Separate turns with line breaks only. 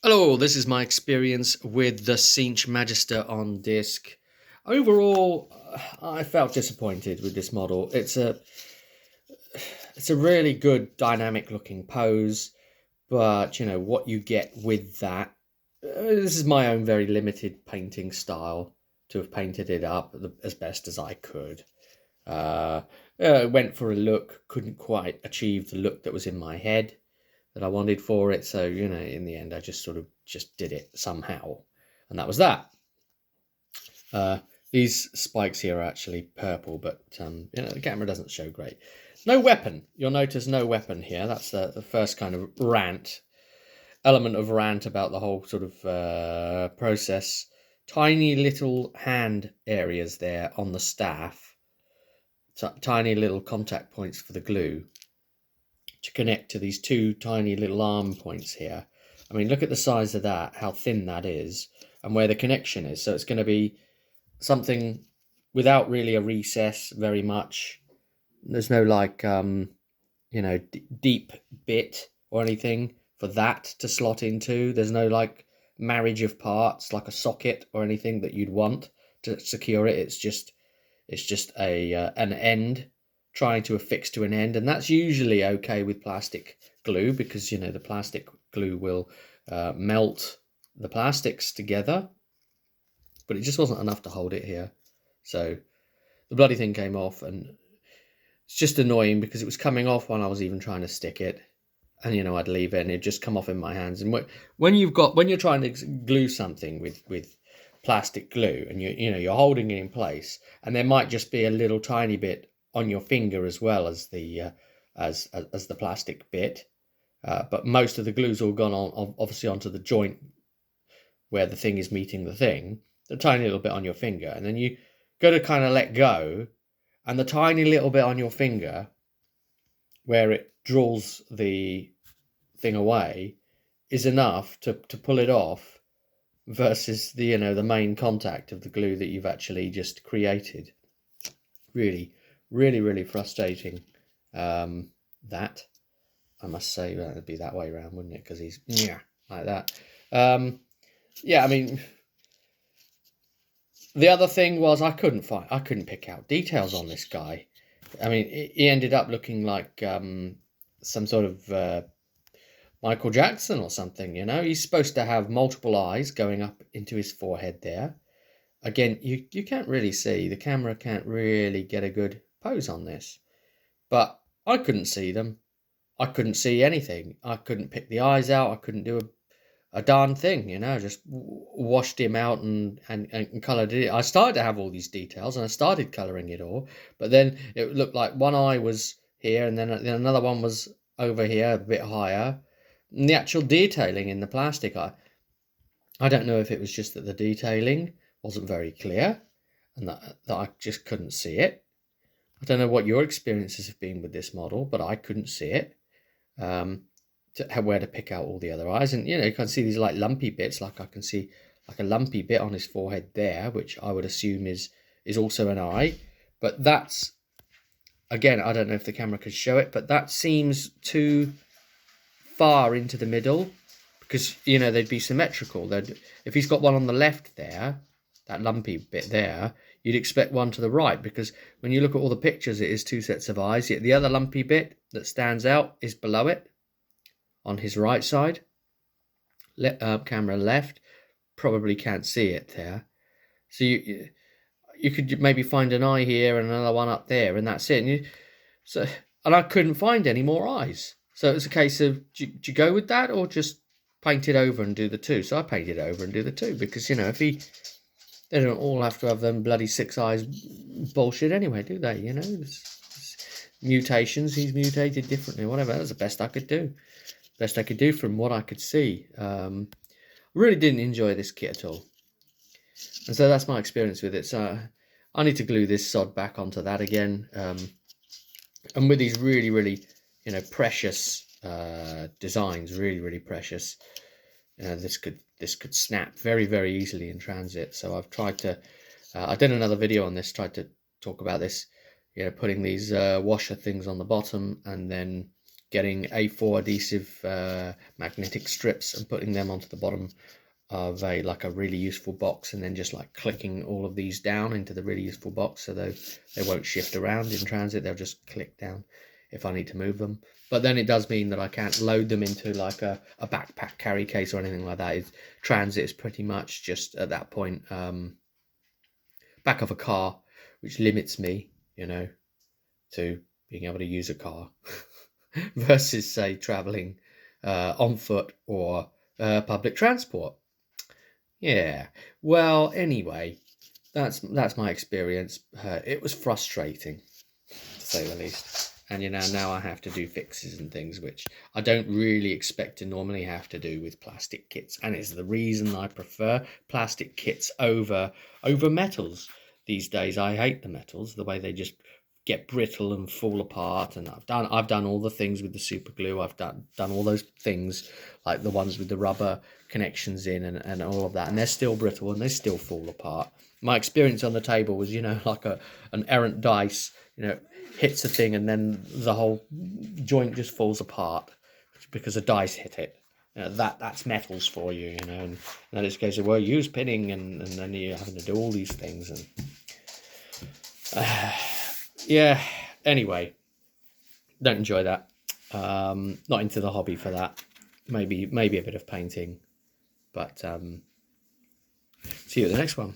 Hello, this is my experience with the Tzeenth Magister on disc. Overall, I felt disappointed with this model. It's a really good dynamic looking pose, but you know what you get with that. This is my own very limited painting style to have painted it up as best as I could. Went for a look, couldn't quite achieve the look that was in my head that I wanted for it. So, you know, in the end, I just sort of just did it somehow. And that was that. These spikes here are actually purple, but, you know, the camera doesn't show great. No weapon. You'll notice no weapon here. That's the first kind of element of rant about the whole sort of process. Tiny little hand areas there on the staff. Tiny little contact points for the glue to connect to these two tiny little arm points here. I mean, look at the size of that, how thin that is, and where the connection is. So it's going to be something without really a recess very much. There's no like, you know, deep bit or anything for that to slot into. There's no like marriage of parts, like a socket or anything that you'd want to secure it. It's just an end trying to affix to an end, and that's usually okay with plastic glue because, you know, the plastic glue will melt the plastics together, but it just wasn't enough to hold it here. So the bloody thing came off, and it's just annoying because it was coming off while I was even trying to stick it, and you know, I'd leave it and it'd just come off in my hands. And when you're trying to glue something with plastic glue, and you're holding it in place, and there might just be a little tiny bit on your finger as well as the as the plastic bit, but most of the glue's all gone on obviously onto the joint where the thing is meeting the thing, the tiny little bit on your finger, and then you go to kind of let go, and the tiny little bit on your finger where it draws the thing away is enough to pull it off versus the, you know, the main contact of the glue that you've actually just created. Really frustrating. That, I must say, it'd be that way around, wouldn't it? Because he's like that. Yeah, I mean, the other thing was I couldn't pick out details on this guy. I mean, he ended up looking like some sort of Michael Jackson or something, you know. He's supposed to have multiple eyes going up into his forehead there. Again, you can't really see. The camera can't really get a good pose on this. But I couldn't see them. I couldn't see anything. I couldn't pick the eyes out. I couldn't do a darn thing, you know. I just washed him out and coloured it. I started to have all these details and I started colouring it all. But then it looked like one eye was here and then another one was over here a bit higher. And the actual detailing in the plastic, I don't know if it was just that the detailing wasn't very clear and that I just couldn't see it. I don't know what your experiences have been with this model, but I couldn't see it. Where to pick out all the other eyes, and you know, you can see these like lumpy bits. Like I can see like a lumpy bit on his forehead there, which I would assume is also an eye. But that's, again, I don't know if the camera could show it, but that seems too far into the middle because, you know, they'd be symmetrical. If he's got one on the left there, that lumpy bit there, you'd expect one to the right, because when you look at all the pictures, it is two sets of eyes. Yet the other lumpy bit that stands out is below it on his right side. Camera left, probably can't see it there. So you could maybe find an eye here and another one up there, and that's it. And I couldn't find any more eyes. So it's a case of, do you go with that or just paint it over and do the two? So I painted over and do the two because, you know, they don't all have to have them bloody 6 eyes bullshit anyway, do they? You know, it's mutations. He's mutated differently, whatever. That's the best I could do. Best I could do from what I could see. Really didn't enjoy this kit at all. And so that's my experience with it. So I need to glue this sod back onto that again. And with these really, you know, precious designs, really precious. This could snap very easily in transit. So I've tried to. I did another video on this. Tried to talk about this. You know, putting these washer things on the bottom and then getting A4 adhesive magnetic strips and putting them onto the bottom of a really useful box, and then just like clicking all of these down into the really useful box, so they won't shift around in transit. They'll just click down if I need to move them. But then it does mean that I can't load them into like a backpack carry case or anything like that. Transit is pretty much just at that point back of a car, which limits me, to being able to use a car versus, say, traveling on foot or public transport. Yeah. Well, anyway, that's my experience. It was frustrating, to say the least. And now I have to do fixes and things which I don't really expect to normally have to do with plastic kits, and it's the reason I prefer plastic kits over metals these days. I hate the metals, the way they just get brittle and fall apart. And I've done all the things with the super glue. I've done all those things, like the ones with the rubber connections in and all of that, and they're still brittle and they still fall apart. My experience on the table was, like an errant dice, hits a thing and then the whole joint just falls apart because a dice hit it. That's metals for you, and then it's a case of, well, use pinning, and then you're having to do all these things. And yeah, anyway, don't enjoy that. Not into the hobby for that. Maybe a bit of painting, but see you at the next one.